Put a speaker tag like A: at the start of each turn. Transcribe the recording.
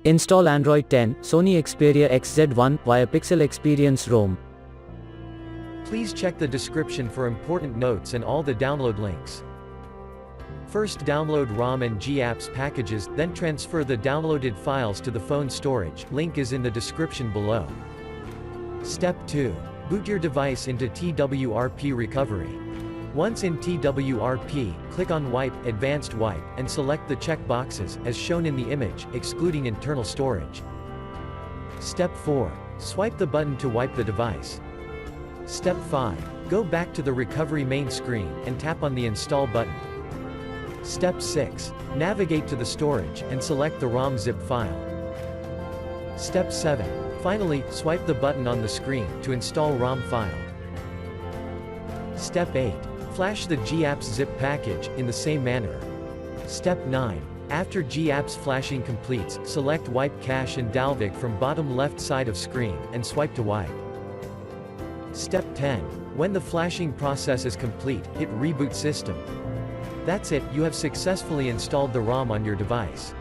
A: Install Android 10, Sony Xperia XZ1 via Pixel Experience ROM.
B: Please check the description for important notes and all the download links. First download ROM and GApps packages, then transfer the downloaded files to the phone storage, link is in the description below. Step 2. Boot your device into TWRP recovery. Once in TWRP, click on Wipe, Advanced Wipe, and select the check boxes, as shown in the image, excluding internal storage. Step 4. Swipe the button to wipe the device. Step 5. Go back to the recovery main screen, and tap on the Install button. Step 6. Navigate to the storage, and select the ROM zip file. Step 7. Finally, swipe the button on the screen, to install ROM file. Step 8. Flash the GApps zip package, in the same manner. Step 9. After GApps flashing completes, select Wipe Cache and Dalvik from bottom left side of screen, and swipe to wipe. Step 10. When the flashing process is complete, hit Reboot System. That's it, you have successfully installed the ROM on your device.